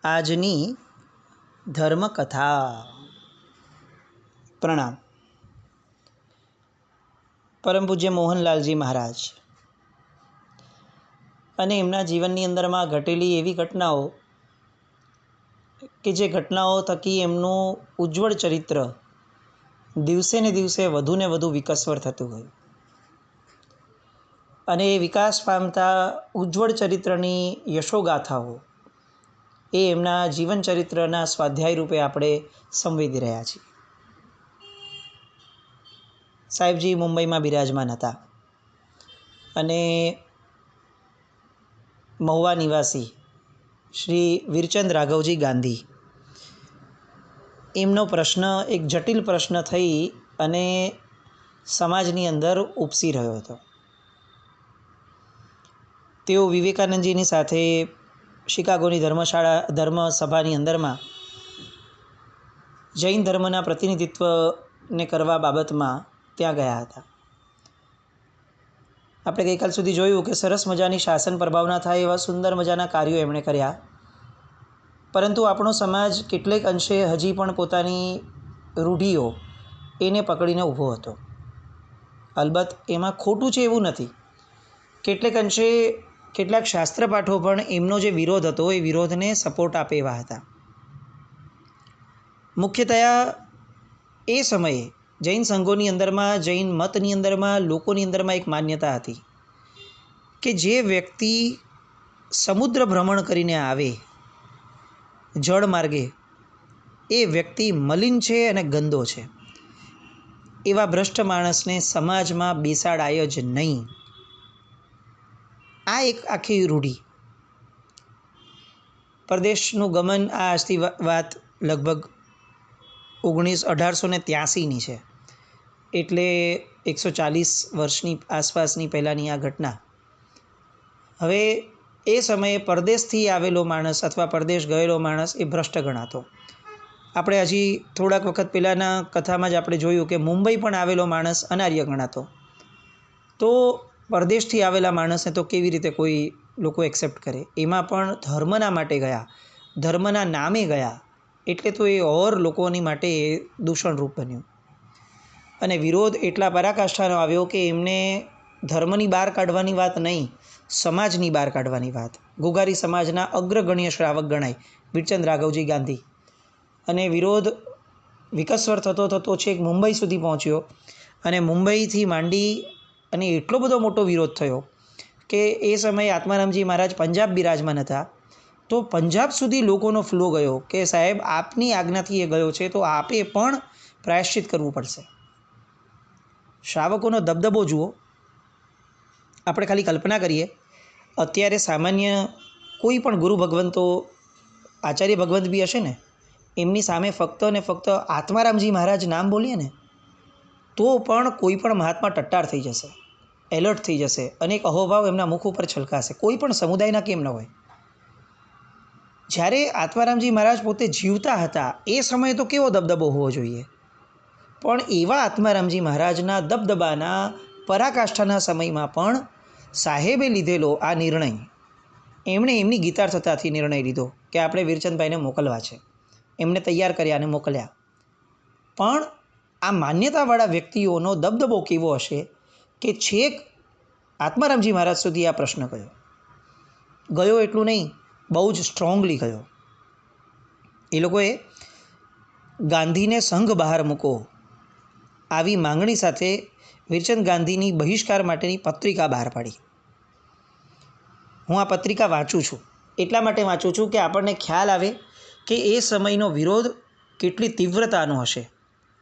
આજની ધર્મકથા. પ્રણામ. પરમ પૂજ્ય મોહનલાલજી મહારાજ અને એમના જીવનની અંદરમાં ઘટેલી એવી ઘટનાઓ કે જે ઘટનાઓ થકી એમનું ઉજ્જવળ ચરિત્ર દિવસે ને દિવસે વધુને વધુ વિકસવર થતું ગયું અને એ વિકાસ પામતા ઉજ્જવળ ચરિત્રની યશોગાથાઓ એ એમના જીવન ચરિત્રના સ્વાધ્યાય રૂપે આપણે સંવેદી રહ્યા છીએ. સાહેબજી મુંબઈમાં બિરાજમાન હતા અને મહુવા નિવાસી શ્રી વીરચંદ રાઘવજી ગાંધી એમનો પ્રશ્ન એક જટિલ પ્રશ્ન થઈ અને સમાજની અંદર ઉપસી રહ્યો હતો. તેઓ વિવેકાનંદજીની સાથે શિકાગોની ધર્મસભાની અંદરમાં જૈન ધર્મના પ્રતિનિધિત્વને કરવા બાબતમાં ત્યાં ગયા હતા. આપણે ગઈકાલ સુધી જોયું કે સરસ મજાની શાસન પ્રભાવના થાય એવા સુંદર મજાના કાર્યો એમણે કર્યા, પરંતુ આપણો સમાજ કેટલેક અંશે હજી પણ પોતાની રૂઢિઓ એને પકડીને ઊભો હતો. અલબત્ત એમાં ખોટું છે એવું નથી. કેટલેક અંશે કેટલાક શાસ્ત્રપાઠો પણ એમનો જે વિરોધ હતો એ વિરોધને સપોર્ટ આપે એવા હતા. મુખ્યતયા એ સમયે જૈન સંઘોની અંદરમાં, જૈન મતની અંદરમાં, લોકોની અંદરમાં એક માન્યતા હતી કે જે વ્યક્તિ સમુદ્ર ભ્રમણ કરીને આવે જળ માર્ગે, એ વ્યક્તિ મલિન છે અને ગંદો છે. એવા ભ્રષ્ટ માણસને સમાજમાં બેસાડાય જ નહીં. આ એક આખી રૂઢિ. પરદેશનું ગમન આ આજથી વાત લગભગ 1883ની છે, એટલે 140 વર્ષની આસપાસની પહેલાંની આ ઘટના. હવે એ સમયે પરદેશથી આવેલો માણસ અથવા પરદેશ ગયેલો માણસ એ ભ્રષ્ટ ગણાતો. આપણે હજી થોડાક વખત પહેલાંના કથામાં જ આપણે જોયું કે મુંબઈ પણ આવેલો માણસ અનાર્ય ગણાતો. તો પરદેશથી આવેલા માણસને તો કેવી રીતે કોઈ લોકો એક્સેપ્ટ કરે? એમાં પણ ધર્મના માટે ગયા, ધર્મના નામે ગયા, એટલે તો એ ઓર લોકોની માટે એ દૂષણરૂપ બન્યું. અને વિરોધ એટલા પરાકાષ્ઠાનો આવ્યો કે એમને ધર્મની બહાર કાઢવાની વાત નહીં, સમાજની બહાર કાઢવાની વાત. ઘોઘારી સમાજના અગ્રગણ્ય શ્રાવક ગણાય વીરચંદ રાઘવજી ગાંધી. અને વિરોધ વિકસવર થતો થતો છેક મુંબઈ સુધી પહોંચ્યો અને મુંબઈથી માંડી અને એટલો બધો મોટો વિરોધ થયો કે એ સમયે આત્મારામજી મહારાજ પંજાબ બિરાજમાન હતા. તો પંજાબ સુધી લોકોનો ફ્લો ગયો કે સાહેબ આપની આજ્ઞાથી એ ગયો છે તો આપે પણ પ્રાયશ્ચિત કરવું પડશે. શ્રાવકોનો દબદબો જુઓ. આપણે ખાલી કલ્પના કરીએ, અત્યારે સામાન્ય કોઈ પણ ગુરુ ભગવંતો, આચાર્ય ભગવંત બી હશે ને, એમની સામે ફક્ત ને ફક્ત આત્મારામજી મહારાજ નામ બોલીએ ને તો પણ કોઈ પણ મહાત્મા ટટ્ટાર થઈ જશે, એલર્ટ થઈ જશે અને એક અહોભાવ એમના મુખ ઉપર છલકાશે, કોઈ પણ સમુદાયના કેમ ન હોય. જ્યારે આત્મારામજી મહારાજ પોતે જીવતા હતા એ સમયે તો કેવો દબદબો હોવો જોઈએ, પણ એવા આત્મારામજી મહારાજના દબદબાના પરાકાષ્ઠાના સમયમાં પણ સાહેબે લીધેલો આ નિર્ણય, એમણે એમની ગીતાર્થતાથી નિર્ણય લીધો કે આપણે વીરચંદભાઈને મોકલવા છે. એમને તૈયાર કર્યા અને મોકલ્યા. પણ આ માન્યતાવાળા વ્યક્તિઓનો દબદબો કેવો હશે કે છેક આત્મારામજી મહારાજ સુધી આ પ્રશ્ન ગયો એટલું નહીં, બહુ જ સ્ટ્રોંગલી ગયો. એ લોકોએ ગાંધીને સંઘ બહાર મૂકો આવી માંગણી સાથે વીરચંદ ગાંધીની બહિષ્કાર માટેની પત્રિકા બહાર પાડી. હું આ પત્રિકા વાંચું છું, એટલા માટે વાંચું છું કે આપણને ખ્યાલ આવે કે એ સમયનો વિરોધ કેટલી તીવ્રતાનો હશે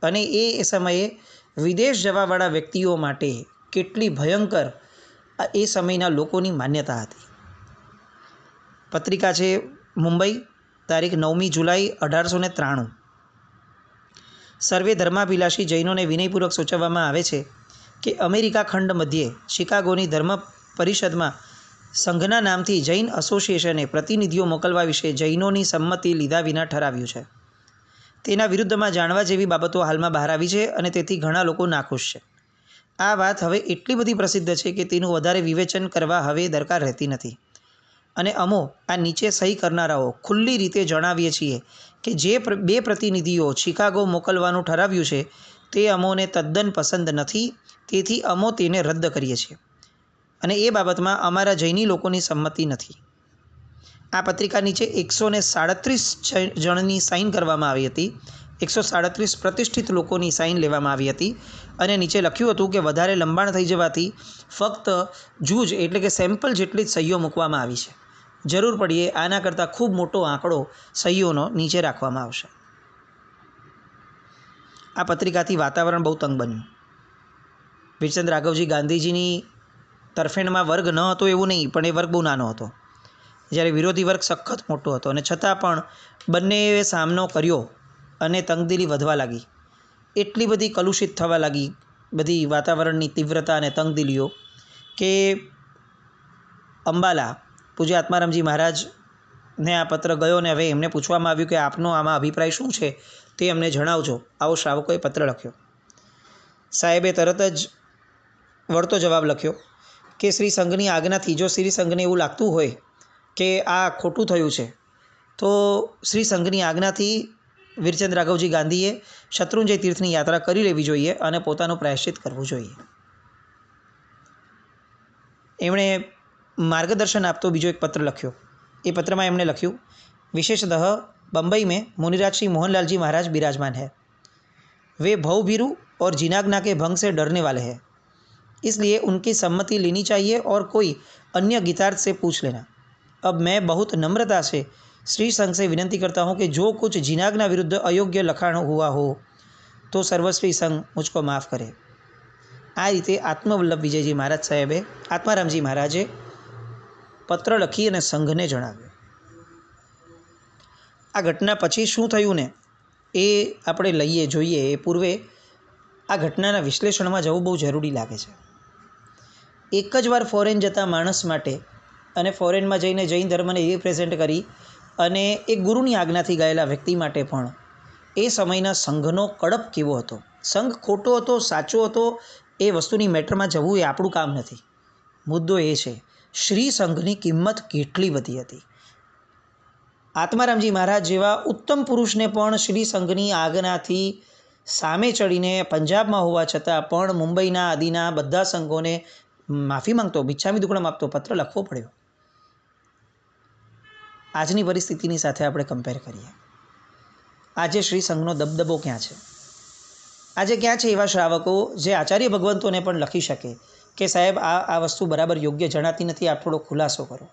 અને એ સમયે વિદેશ જવાવાળા વ્યક્તિઓ માટે કેટલી ભયંકર એ સમયના લોકોની માન્યતા હતી. પત્રિકા છે મુંબઈ, તારીખ 9મી જુલાઈ 1893. સર્વે ધર્માભિલાષી જૈનોને વિનયપૂર્વક સૂચવવામાં આવે છે કે અમેરિકા ખંડ મધ્યે શિકાગોની ધર્મ પરિષદમાં સંઘના નામથી જૈન એસોસિએશને પ્રતિનિધિઓ મોકલવા વિશે જૈનોની સંમતિ લીધા વિના ઠરાવ્યું છે. તેના વિરુદ્ધમાં જાણવા જેવી બાબતો હાલમાં બહાર આવી છે અને તેથી ઘણા લોકો નાખુશ છે. આ વાત હવે એટલી બધી પ્રસિદ્ધ છે કે તેનું વધારે વિવેચન કરવા હવે દરકાર રહેતી નથી. અને અમો આ નીચે સહી કરનારાઓ ખુલ્લી રીતે જણાવીએ છીએ કે જે 2 પ્રતિનિધિઓ શિકાગો મોકલવાનું ઠરાવ્યું છે તે અમોને તદ્દન પસંદ નથી, તેથી અમો તેને રદ કરીએ છીએ અને એ બાબતમાં અમારા જૈની લોકોની સંમતિ નથી. આ પત્રિકા નીચે 137 જણની સાઇન કરવામાં આવી હતી. 137 પ્રતિષ્ઠિત લોકોની સાઇન લેવામાં આવી હતી અને નીચે લખ્યું હતું કે વધારે લંબાણ થઈ જવાથી ફક્ત જૂજ એટલે કે સેમ્પલ જેટલી જ સહીઓ મૂકવામાં આવી છે. જરૂર પડીએ આના કરતાં ખૂબ મોટો આંકડો સહીઓનો નીચે રાખવામાં આવશે. આ પત્રિકાથી વાતાવરણ બહુ તંગ બન્યું. વીરચંદ રાઘવજી ગાંધીજીની તરફેણમાં વર્ગ ન હતો એવું નહીં, પણ એ વર્ગ બહુ નાનો હતો, જ્યારે વિરોધી વર્ગ સખત મોટો હતો અને છતાં પણ બંનેએ સામનો કર્યો અને તંગદિલી વધવા લાગી. એટલી બધી કલુષિત થવા લાગી બધી વાતાવરણની તીવ્રતા અને તંગદિલીઓ કે અંબાલા પૂજ્ય આત્મારામજી મહારાજને આ પત્ર ગયો અને હવે એમને પૂછવામાં આવ્યું કે આપનો આમાં અભિપ્રાય શું છે તે અમને જણાવજો. આવો શ્રાવકોએ પત્ર લખ્યો. સાહેબે તરત જ વળતો જવાબ લખ્યો કે શ્રી સંઘની આજ્ઞાથી જો શ્રી સંઘને એવું લાગતું હોય કે આ ખોટું થયું છે તો શ્રી સંઘની આજ્ઞાથી વીરચંદ રાઘવજી ગાંધીએ શત્રુંજય તીર્થની યાત્રા કરી લેવી જોઈએ અને પોતાનું પ્રાયશ્ચિત કરવું જોઈએ. એમણે માર્ગદર્શન આપતો બીજો એક પત્ર લખ્યો. એ પત્રમાં એમણે લખ્યું, विशेषतः बम्बई में मुनिराज श्री मोहनलाल जी महाराज विराजमान है. वे भवभीरू और जिनाग्ना के भंग से डरने वाले हैं, इसलिए उनकी सम्मति लेनी चाहिए और कोई अन्य गीतार्थ से पूछ लेना. अब मैं बहुत नम्रता से श्री संघ से विनती करता हूँ कि जो कुछ जिनाग्ना विरुद्ध अयोग्य लखाण हुआ हो तो सर्वश्री संघ मुझको माफ़ करे. આ રીતે આત્મવલ્લભ વિજયજી મહારાજ સાહેબે આત્મારામજી મહારાજે પત્ર લખી અને સંઘને જણાવ્યું. આ ઘટના પછી શું થયું ને એ આપણે જોઈએ એ પૂર્વે આ ઘટનાના વિશ્લેષણમાં જવું બહુ જરૂરી લાગે છે. એક જ વાર ફોરેન જતા માણસ માટે અને ફોરેનમાં જઈને જૈન ધર્મને રિપ્રેઝેન્ટ કરી અને એક ગુરુની આજ્ઞાથી ગયેલા વ્યક્તિ માટે પણ એ સમયના સંઘનો કડપ કેવો હતો. સંઘ ખોટો હતો, સાચો હતો, એ વસ્તુની મેટરમાં જવું એ આપણું કામ નથી. મુદ્દો એ છે શ્રી સંઘની કિંમત કેટલી વધી હતી. આત્મારામજી મહારાજ જેવા ઉત્તમ પુરુષને પણ શ્રી સંઘની આજ્ઞાથી સામે ચડીને પંજાબમાં હોવા છતાં પણ મુંબઈના આદિના બધા સંઘોને માફી માંગતો, ભિક્ષામી દુક્કડમ આપતો પત્ર લખવો પડ્યો. આજની પરિસ્થિતિની સાથે આપણે કમ્પેર કરીએ. આજે શ્રી સંઘનો દબદબો ક્યાં છે? આજે ક્યાં છે એવા શ્રાવકો જે આચાર્ય ભગવંતોને પણ લખી શકે કે સાહેબ આ વસ્તુ બરાબર યોગ્ય જણાતી નથી, આપ થોડો ખુલાસો કરો?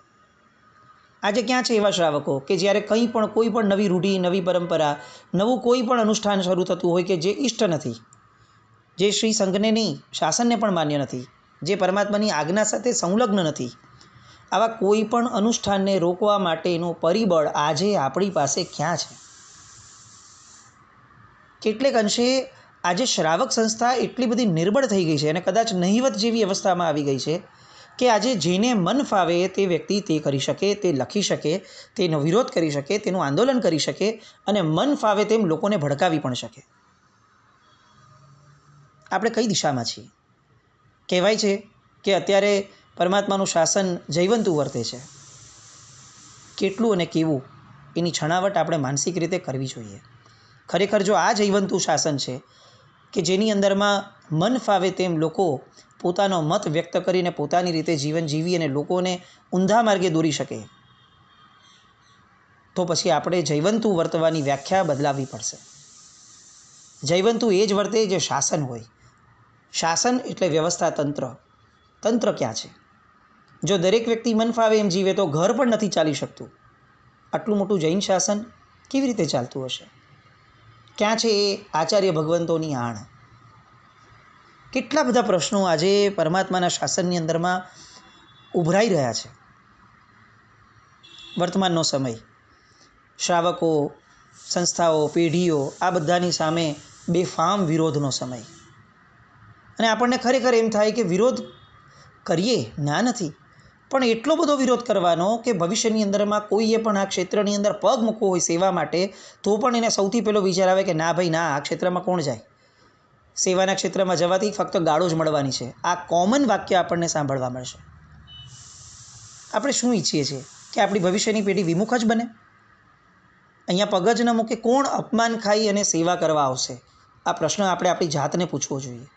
આજે ક્યાં છે એવા શ્રાવકો કે જ્યારે કંઈ પણ કોઈ પણ નવી રૂઢિ, નવી પરંપરા, નવું કોઈ પણ અનુષ્ઠાન શરૂ થતું હોય કે જે ઇષ્ટ નથી, જે શ્રી સંઘને નહીં શાસનને પણ માન્ય નથી, જે પરમાત્માની આજ્ઞા સાથે સંલગ્ન નથી, આવા કોઈ પણ અનુષ્ઠાનને રોકવા માટેનું પરિબળ આજે આપણી પાસે ક્યાં છે? કેટલેક અંશે આજે શ્રાવક સંસ્થા એટલી બધી નિર્બળ થઈ ગઈ છે અને કદાચ નહિવત જેવી અવસ્થામાં આવી ગઈ છે કે આજે જેને મન ફાવે તે વ્યક્તિ તે કરી શકે, તે લખી શકે, તેનો વિરોધ કરી શકે, તેનું આંદોલન કરી શકે અને મન ફાવે તેમ લોકોને ભડકાવી પણ શકે. આપણે કઈ દિશામાં છીએ? કહેવાય છે કે અત્યારે પરમાત્માનું શાસન જયવંતું વર્તે છે. કેટલું અને કેવું એની છણાવટ આપણે માનસિક રીતે કરવી જોઈએ. ખરેખર જો આ જયવંતું શાસન છે કે જેની અંદરમાં મન ફાવે તેમ લોકો પોતાનો મત વ્યક્ત કરીને પોતાની રીતે જીવન જીવી અને લોકોને ઊંધા માર્ગે દોરી શકે, તો પછી આપણે જયવંતું વર્તવાની વ્યાખ્યા બદલાવવી પડશે. જયવંતું એ જ વર્તે જે શાસન હોય. શાસન એટલે વ્યવસ્થા, તંત્ર. તંત્ર ક્યાં છે? જો દરેક વ્યક્તિ મન ફાવે એમ જીવે તો ઘર પણ નથી ચાલી શકતું. આટલું મોટું જૈન શાસન કેવી રીતે ચાલતું હશે? ક્યાં છે એ આચાર્ય ભગવંતોની આણ? કેટલા બધા પ્રશ્નો આજે પરમાત્માના શાસનની અંદરમાં ઉભરાઈ રહ્યા છે. વર્તમાનનો સમય, શ્રાવકો, સંસ્થાઓ, પેઢીઓ આ બધાની સામે બેફામ વિરોધનો સમય. અને આપણને ખરેખર એમ થાય કે વિરોધ કરીએ, ના નથી, પણ એટલો બધો વિરોધ કરવાનો કે ભવિષ્યની અંદરમાં કોઈએ પણ આ ક્ષેત્રની અંદર પગ મૂકવો હોય સેવા માટે તો પણ એને સૌથી પહેલો વિચાર આવે કે ના ભાઈ ના, આ ક્ષેત્રમાં કોણ જાય? સેવાના ક્ષેત્રમાં જવાથી ફક્ત ગાળો જ મળવાની છે. આ કોમન વાક્ય આપણને સાંભળવા મળશે. આપણે શું ઈચ્છીએ છીએ કે આપણી ભવિષ્યની પેઢી વિમુખ જ બને? અહીંયા પગ જ ન મૂકે. કોણ અપમાન ખાઈ અને સેવા કરવા આવશે? આ પ્રશ્ન આપણે આપણી જાતને પૂછવો જોઈએ.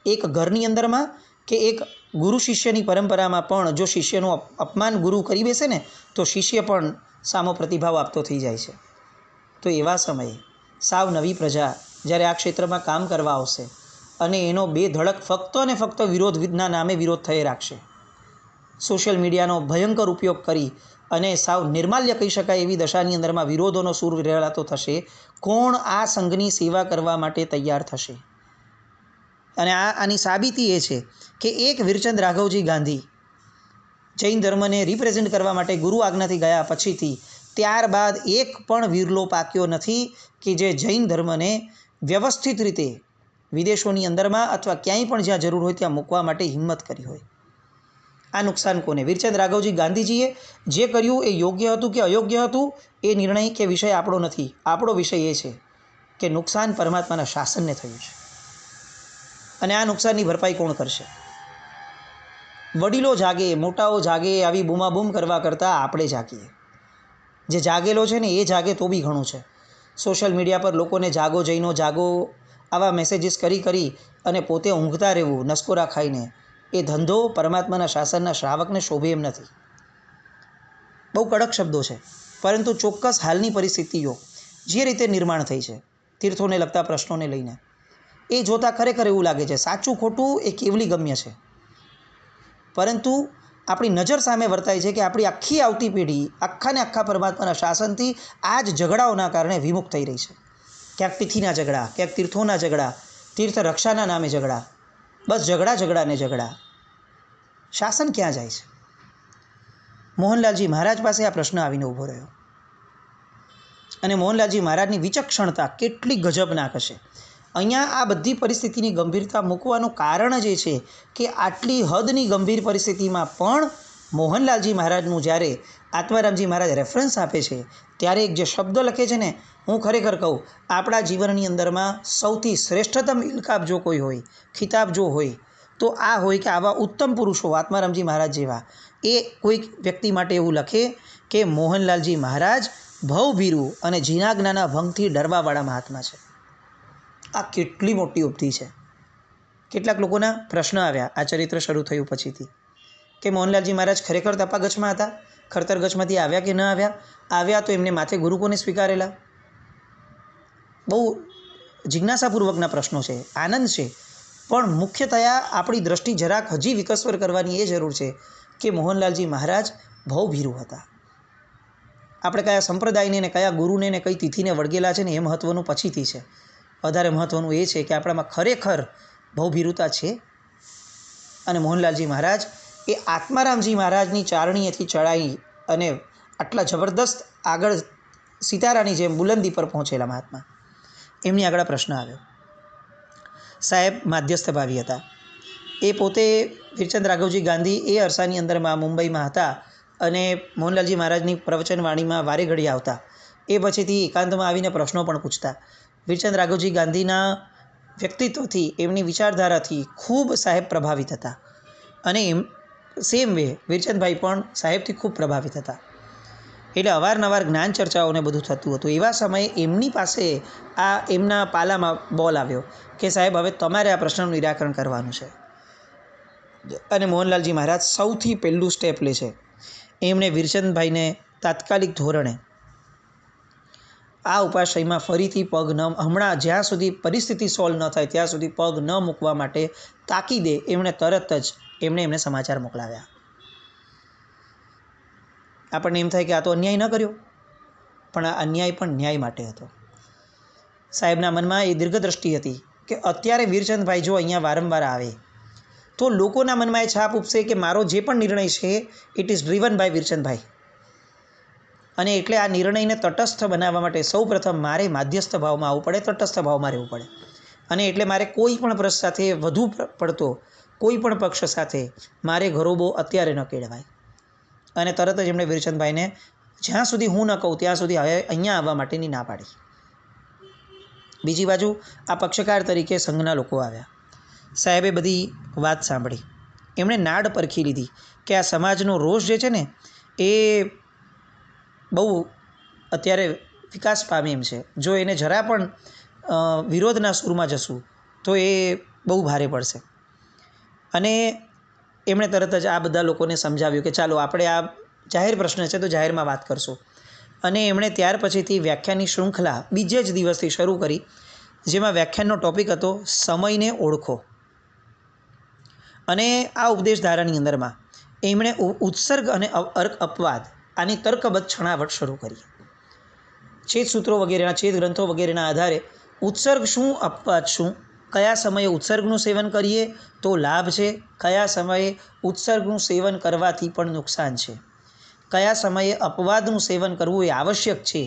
એક ઘરની અંદરમાં કે એક ગુરુ શિષ્યની પરંપરામાં પણ જો શિષ્યનું અપમાન ગુરુ કરી બેસે ને તો શિષ્ય પણ સામો પ્રતિભાવ આપતો થઈ જાય છે. તો એવા સમયે સાવ નવી પ્રજા જ્યારે આ ક્ષેત્રમાં કામ કરવા આવશે અને એનો બેધડક ફક્ત અને ફક્ત વિરોધના નામે વિરોધ થઈ રાખશે, સોશિયલ મીડિયાનો ભયંકર ઉપયોગ કરી અને સાવ નિર્માલ્ય કહી શકાય એવી દશાની અંદરમાં વિરોધોનો સૂર રેલાતો થશે, કોણ આ સંઘની સેવા કરવા માટે તૈયાર થશે? અને આની સાબિતી એ છે કે એક વીરચંદ રાઘવજી ગાંધી જૈન ધર્મને રિપ્રેઝેન્ટ કરવા માટે ગુરુ આજ્ઞાથી ગયા પછીથી ત્યારબાદ એક પણ વીરલો પાક્યો નથી કે જે જૈન ધર્મને વ્યવસ્થિત રીતે વિદેશોની અંદરમાં અથવા ક્યાંય પણ જ્યાં જરૂર હોય ત્યાં મૂકવા માટે હિંમત કરી હોય. આ નુકસાન કોને? વીરચંદ રાઘવજી ગાંધીજીએ જે કર્યું એ યોગ્ય હતું કે અયોગ્ય હતું એ નિર્ણય કે વિષય આપણો નથી. આપણો વિષય એ છે કે નુકસાન પરમાત્માના શાસનને થયું છે અને આ નુકસાનની ભરપાઈ કોણ કરશે? વડીલો જાગે, મોટાઓ જાગે, આવી બૂમાબૂમ કરવા કરતાં આપણે જાગીએ. જે જાગેલો છે ને એ જાગે તો બી ઘણું છે. સોશિયલ મીડિયા પર લોકોને જાગો જઈનો જાગો આવા મેસેજીસ કરી અને પોતે ઊંઘતા રહેવું નસકોરા ખાઈને, એ ધંધો પરમાત્માના શાસનના શ્રાવકને શોભે એમ નથી. બહુ કડક શબ્દો છે, પરંતુ ચોક્કસ હાલની પરિસ્થિતિઓ જે રીતે નિર્માણ થઈ છે તીર્થોને લગતા પ્રશ્નોને લઈને, એ જોતાં ખરેખર એવું લાગે છે સાચું ખોટું એ કેવલી ગમ્ય છે, પરંતુ આપણી નજર સામે વર્તાય છે કે આપણી આખી આવતી પેઢી આખાને આખા પરમાત્માના શાસનથી આ જ ઝઘડાઓના કારણે વિમુખ થઈ રહી છે. ક્યાંક તિથિના ઝઘડા, ક્યાંક તીર્થોના ઝઘડા, તીર્થ રક્ષાના નામે ઝઘડા, બસ ઝઘડા. શાસન ક્યાં જાય છે? મોહનલાલજી મહારાજ પાસે આ પ્રશ્ન આવીને ઊભો રહ્યો અને મોહનલાલજી મહારાજની વિચક્ષણતા કેટલી ગજબનાક હશે. અહીંયા આ બધી પરિસ્થિતિની ગંભીરતા મૂકવાનું કારણ જ એ છે કે આટલી હદની ગંભીર પરિસ્થિતિમાં પણ મોહનલાલજી મહારાજનું જ્યારે આત્મારામજી મહારાજ રેફરન્સ આપે છે ત્યારે એક જે શબ્દ લખે છે ને, હું ખરેખર કહું આપણા જીવનની અંદરમાં સૌથી શ્રેષ્ઠતમ ઇલકાબ જો કોઈ હોય, ખિતાબ જો હોય તો આ હોય કે આવા ઉત્તમ પુરુષો આત્મારામજી મહારાજ જેવા એ કોઈક વ્યક્તિ માટે એવું લખે કે મોહનલાલજી મહારાજ ભવભીરુ અને જીનાજ્ઞાના ભંગથી ડરવાવાળા મહાત્મા છે. આ કેટલી મોટી ઉપતિ છે. કેટલાક લોકોના પ્રશ્ન આવ્યા આ ચરિત્ર શરૂ થયું પછીથી કે મોહનલાલજી મહારાજ ખરેખર તપાગચમાં હતા? ખરતરગચમાંથી આવ્યા કે ન આવ્યા? આવ્યા તો એમને માથે ગુરુ કોને સ્વીકારેલા? બહુ જિજ્ઞાસાપૂર્વકના પ્રશ્નો છે, આનંદ છે, પણ મુખ્યતયા આપણી દૃષ્ટિ જરાક હજી વિકસવર કરવાની એ જરૂર છે કે મોહનલાલજી મહારાજ ભવભીરુ હતા. આપણે કયા સંપ્રદાયને ને કયા ગુરુને ને કઈ તિથિને વળગેલા છે ને એ મહત્ત્વનું પછીથી છે. વધારે મહત્ત્વનું એ છે કે આપણામાં ખરેખર ભવભીરુતા છે. અને મોહનલાલજી મહારાજ એ આત્મારામજી મહારાજની ચારણીએથી ચડાઈ અને આટલા જબરદસ્ત આગળ સિતારાની જેમ બુલંદી પર પહોંચેલા મહાત્મા. એમની આગળ પ્રશ્ન આવ્યો. સાહેબ માધ્યસ્થ ભાવી હતા. એ પોતે વીરચંદ રાઘવજી ગાંધી એ અરસાની અંદરમાં મુંબઈમાં હતા અને મોહનલાલજી મહારાજની પ્રવચનવાણીમાં વારે ઘડી આવતા. એ પછીથી એકાંતમાં આવીને પ્રશ્નો પણ પૂછતા. વીરચંદ રાઘવજી ગાંધીના વ્યક્તિત્વથી, એમની વિચારધારાથી ખૂબ સાહેબ પ્રભાવિત હતા અને સેમ વે વીરચંદભાઈ પણ સાહેબથી ખૂબ પ્રભાવિત હતા. એટલે અવારનવાર જ્ઞાન ચર્ચાઓને બધું થતું હતું. એવા સમયે એમની પાસે આ એમના પાલામાં બોલ આવ્યો કે સાહેબ હવે તમારે આ પ્રશ્નનું નિરાકરણ કરવાનું છે. અને મોહનલાલજી મહારાજ સૌથી પહેલું સ્ટેપ લે છે. એમણે વીરચંદભાઈને તાત્કાલિક ધોરણે આ ઉપાશ્રયમાં ફરીથી પગ ન, હમણાં જ્યાં સુધી પરિસ્થિતિ સોલ્વ ન થાય ત્યાં સુધી પગ ન મૂકવા માટે તાકીદે એમણે તરત જ એમને સમાચાર મોકલાવ્યા. આપણને એમ થાય કે આ તો અન્યાય ન કર્યો, પણ આ અન્યાય પણ ન્યાય માટે હતો. સાહેબના મનમાં એ દીર્ઘદ્રષ્ટિ હતી કે અત્યારે વીરચંદભાઈ જો અહીંયા વારંવાર આવે તો લોકોના મનમાં એ છાપ ઉપસે કે મારો જે પણ નિર્ણય છે it is driven by Virchandbhai. અને એટલે આ નિર્ણયને તટસ્થ બનાવવા માટે સૌપ્રથમ મારે માધ્યસ્થ ભાવમાં આવવું પડે, તટસ્થ ભાવમાં રહેવું પડે. અને એટલે મારે કોઈ પણ પ્રશ્ન સાથે વધુ પડતો કોઈ પણ પક્ષ સાથે મારે ઘરોબો અત્યારે ન કેળવાય. અને તરત જ એમણે વીરચંદભાઈને જ્યાં સુધી હું ન કહું ત્યાં સુધી હવે અહીંયા આવવા માટેની ના પાડી. બીજી બાજુ આ પક્ષકાર તરીકે સંઘના લોકો આવ્યા. સાહેબે બધી વાત સાંભળી. એમણે નાડ પરખી લીધી કે આ સમાજનો રોષ જે છે ને એ બહુ અત્યારે વિકાસ પામે એમ છે. જો એને જરા પણ વિરોધના સૂરમાં જશું તો એ બહુ ભારે પડશે. અને એમણે તરત જ આ બધા લોકોને સમજાવ્યું કે ચાલો આપણે આ જાહેર પ્રશ્ન છે તો જાહેરમાં વાત કરશું. અને એમણે ત્યાર પછીથી વ્યાખ્યાનની શૃંખલા બીજે જ દિવસથી શરૂ કરી, જેમાં વ્યાખ્યાનનો ટૉપિક હતો સમયને ઓળખો. અને આ ઉપદેશ ધારાની અંદરમાં એમણે ઉત્સર્ગ અને અપવાદ આની તર્કબદ્ધ છણાવટ શરૂ કરી. છેદ સૂત્રો વગેરેના, છેદ ગ્રંથો વગેરેના આધારે ઉત્સર્ગ શું, અપવાદ શું, કયા સમયે ઉત્સર્ગનું સેવન કરીએ તો લાભ છે, કયા સમયે ઉત્સર્ગનું સેવન કરવાથી પણ નુકસાન છે, કયા સમયે અપવાદનું સેવન કરવું એ આવશ્યક છે,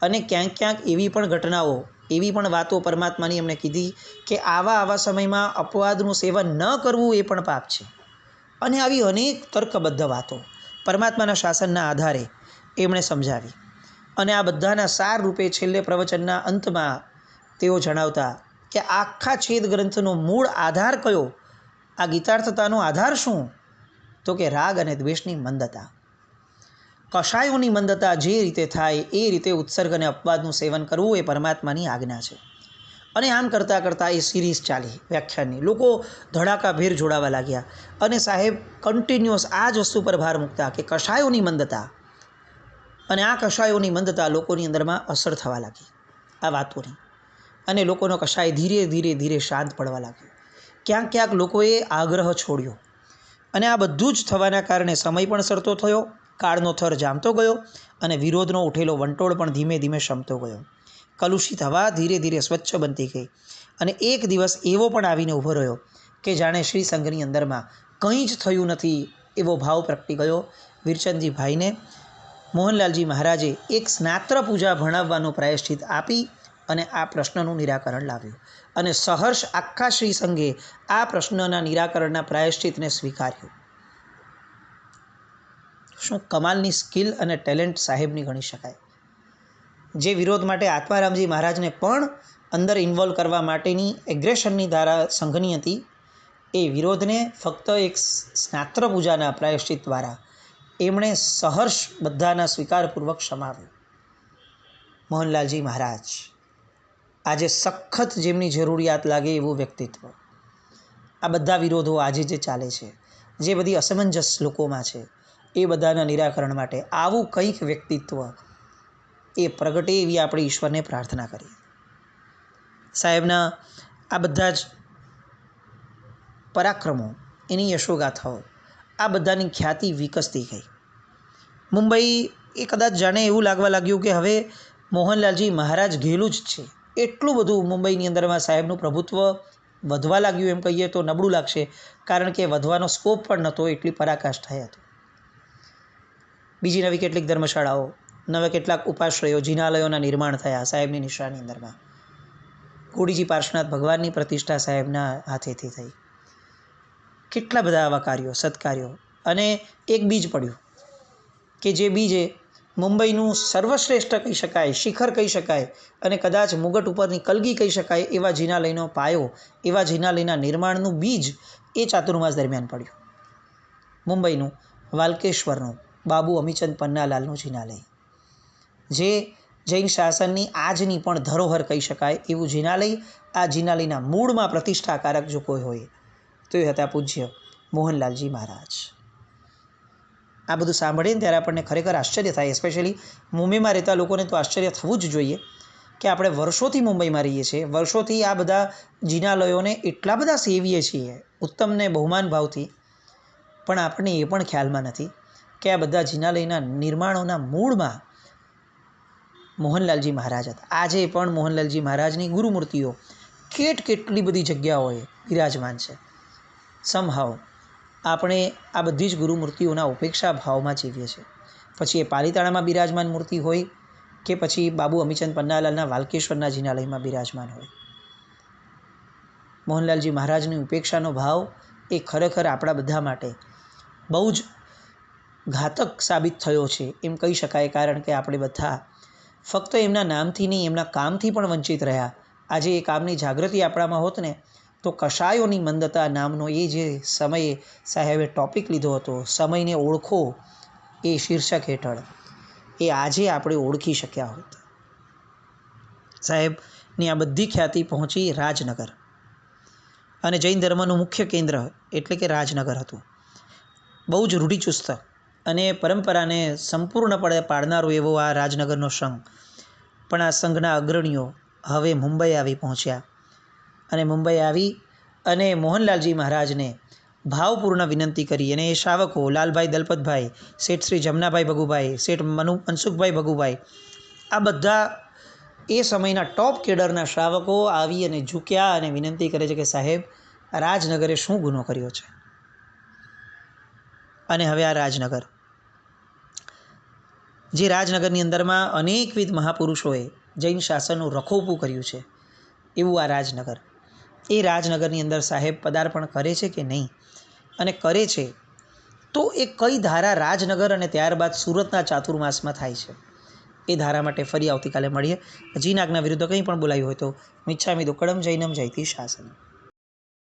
અને ક્યાંક ક્યાંક એવી પણ ઘટનાઓ, એવી પણ વાતો પરમાત્માની એમણે કીધી કે આવા સમયમાં અપવાદનું સેવન ન કરવું એ પણ પાપ છે. અને આવી અનેક તર્કબદ્ધ વાતો પરમાત્માના શાસનના આધારે એમણે સમજાવી. અને આ બધાના સાર રૂપે છેલ્લે પ્રવચનના અંતમાં તેઓ જણાવતા કે આખા છેદ ગ્રંથનો મૂળ આધાર કયો, આ ગીતાર્થતાનો આધાર શું, તો કે રાગ અને દ્વેષની મંદતા. કષાયોની મંદતા જે રીતે થાય એ રીતે ઉત્સર્ગ અને અપવાદનું સેવન કરવું એ પરમાત્માની આજ્ઞા છે. અને આમ કરતાં કરતાં એ સિરીઝ ચાલી વ્યાખ્યાનની. લોકો ધડાકાભેર જોડાવા લાગ્યા. અને સાહેબ કન્ટિન્યુઅસ આ જ વસ્તુ પર ભાર મૂકતા કે કષાયોની મંદતા. અને આ કષાયોની મંદતા લોકોની અંદરમાં અસર થવા લાગી આ વાતોની. અને લોકોનો કષાય ધીરે ધીરે ધીરે શાંત પડવા લાગ્યો. ક્યાંક ક્યાંક લોકોએ આગ્રહ છોડ્યો. અને આ બધું જ થવાના કારણે સમય પણ સરતો થયો, કાળનો થર જામતો ગયો, અને વિરોધનો ઉઠેલો વંટોળ પણ ધીમે ધીમે શમતો ગયો. કલુષિત હવા ધીરે ધીરે સ્વચ્છ બનતી ગઈ. અને એક દિવસ એવો પણ આવીને ઊભો રહ્યો કે જાણે શ્રી સંઘની અંદરમાં કંઈ જ થયું નથી એવો ભાવ પ્રગટી ગયો. વીરચંદજી ભાઈને મોહનલાલજી મહારાજે એક સ્નાત્ર પૂજા ભણાવવાનું પ્રાયશ્ચિત આપી અને આ પ્રશ્નનું નિરાકરણ લાવ્યું. અને સહર્ષ આખા શ્રી સંઘે આ પ્રશ્નના નિરાકરણના પ્રાયશ્ચિતને સ્વીકાર્યું. શું કમાલની સ્કિલ અને ટેલેન્ટ સાહેબની ગણી શકાય. જે વિરોધ માટે આત્મારામજી મહારાજને પણ અંદર ઇન્વોલ્વ કરવા માટેની એગ્રેશનની ધારા સંઘની હતી, એ વિરોધને ફક્ત એક સ્નાત્ર પૂજાના પ્રાયશ્ચિત દ્વારા એમણે સહર્ષ બધાના સ્વીકારપૂર્વક ક્ષમાવ્યું. મોહનલાલજી મહારાજ આજે સખત જેમની જરૂરિયાત લાગે એવું વ્યક્તિત્વ. આ બધા વિરોધો આજે જે ચાલે છે, જે બધી અસમંજસ લોકોમાં છે, એ બધાના નિરાકરણ માટે આવું કંઈક વ્યક્તિત્વ એ પ્રગટે એવી આપણે ઈશ્વરને પ્રાર્થના કરીએ. સાહેબના આ બધા જ પરાક્રમો, એની યશોગાથાઓ, આ બધાની ખ્યાતિ વિકસતી ગઈ. મુંબઈ એ કદાચ જાણે એવું લાગવા લાગ્યું કે હવે મોહનલાલજી મહારાજ ઘેલું જ છે. એટલું બધું મુંબઈની અંદરમાં સાહેબનું પ્રભુત્વ વધવા લાગ્યું એમ કહીએ તો નબળું લાગશે, કારણ કે વધવાનો સ્કોપ પણ નહોતો, એટલી પરાકાષ્ઠા હતી. બીજી નવી કેટલીક ધર્મશાળાઓ, નવા કેટલાક ઉપાશ્રયો, જિનાલયોના નિર્માણ થયા સાહેબની નિશાની અંદરમાં. ઘોડીજી પાર્શ્વનાથ ભગવાનની પ્રતિષ્ઠા સાહેબના હાથેથી થઈ. કેટલા બધા આવા કાર્યો, સત્કાર્યો. અને એક બીજ પડ્યું કે જે બીજે મુંબઈનું સર્વશ્રેષ્ઠ કહી શકાય, શિખર કહી શકાય, અને કદાચ મુગટ ઉપરની કલગી કહી શકાય એવા જિનાલયનો પાયો, એવા જિનાલયના નિર્માણનું બીજ એ ચાતુર્માસ દરમિયાન પડ્યું. મુંબઈનું વાલકેશ્વરનું બાબુ અમીચંદ પન્નાલાલનું જિનાલય, જે જૈન શાસનની આજની પણ ધરોહર કહી શકાય એવું જિનાલય. આ જિનાલયના મૂળમાં પ્રતિષ્ઠાકારક જો કોઈ હોય તો એ હતા પૂજ્ય મોહનલાલજી મહારાજ. આ બધું સાંભળીને ત્યારે આપણને ખરેખર આશ્ચર્ય થાય. એસ્પેશિયલી મુંબઈમાં રહેતા લોકોને તો આશ્ચર્ય થવું જ જોઈએ કે આપણે વર્ષોથી મુંબઈમાં રહીએ છીએ, વર્ષોથી આ બધા જિનાલયોને એટલા બધા સેવીએ છીએ ઉત્તમને બહુમાન ભાવથી, પણ આપણને એ પણ ખ્યાલમાં નથી કે આ બધા જિનાલયના નિર્માણોના મૂળમાં મોહનલાલજી મહારાજ હતા. આજે પણ મોહનલાલજી મહારાજની ગુરુમૂર્તિઓ કેટલી બધી જગ્યાઓએ બિરાજમાન છે. સમહાવ આપણે આ બધી જ ગુરુમૂર્તિઓના ઉપેક્ષા ભાવમાં જીવીએ છીએ. પછી એ પાલીતાણામાં બિરાજમાન મૂર્તિ હોય કે પછી બાબુ અમીચંદ પન્નાલાલના વાલકેશ્વરના જિનાલયમાં બિરાજમાન હોય. મોહનલાલજી મહારાજની ઉપેક્ષાનો ભાવ એ ખરેખર આપણા બધા માટે બહુ જ ઘાતક સાબિત થયો છે એમ કહી શકાય, કારણ કે આપણે બધા ફક્ત એમના નામથી નહીં, એમના કામથી પણ વંચિત રહ્યા. આજે એ કામની જાગૃતિ આપણામાં હોત ને તો કષાયોની મંદતા નામનો એ જે સમયે સાહેબે ટૉપિક લીધો હતો, સમયને ઓળખો, એ શીર્ષક હેઠળ એ આજે આપણે ઓળખી શક્યા હોત. સાહેબની આ બધી ખ્યાતિ પહોંચી રાજનગર, અને જૈન ધર્મનું મુખ્ય કેન્દ્ર એટલે કે રાજનગર હતું. બહુ જ રૂઢિચુસ્ત અને પરંપરાને સંપૂર્ણપણે પાડનારો એવો આ રાજનગરનો સંઘ. પણ આ સંઘના અગ્રણીઓ હવે મુંબઈ આવી પહોંચ્યા, અને મુંબઈ આવી અને મોહનલાલજી મહારાજને ભાવપૂર્ણ વિનંતી કરી. અને એ શાવકો લાલભાઈ દલપતભાઈ, શેઠ શ્રી જમનાભાઈ ભગુભાઈ, શેઠ મનસુખભાઈ ભગુભાઈ, આ બધા એ સમયના ટોપ કેડરના શ્રાવકો આવી અને ઝૂક્યા અને વિનંતી કરે છે કે સાહેબ, રાજનગરે શું ગુનો કર્યો છે. અને હવે આ રાજનગર, જે રાજનગરની અંદરમાં અનેકવિધ મહાપુરુષોએ જૈન શાસનનું રખોપું કર્યું છે, એવું આ રાજનગર. એ રાજનગરની અંદર સાહેબ પદાર્પણ કરે છે કે નહીં, અને કરે છે તો એ કઈ ધારા રાજનગર અને ત્યારબાદ સુરતના ચાતુર્માસમાં થાય છે, એ ધારા માટે ફરી આવતીકાલે મળીએ. જીન આજ્ઞા વિરુદ્ધ કંઈ પણ બોલાયું હોય તો મિચ્છામિ દુક્કડમ જૈનમ જયતિ શાસનમ.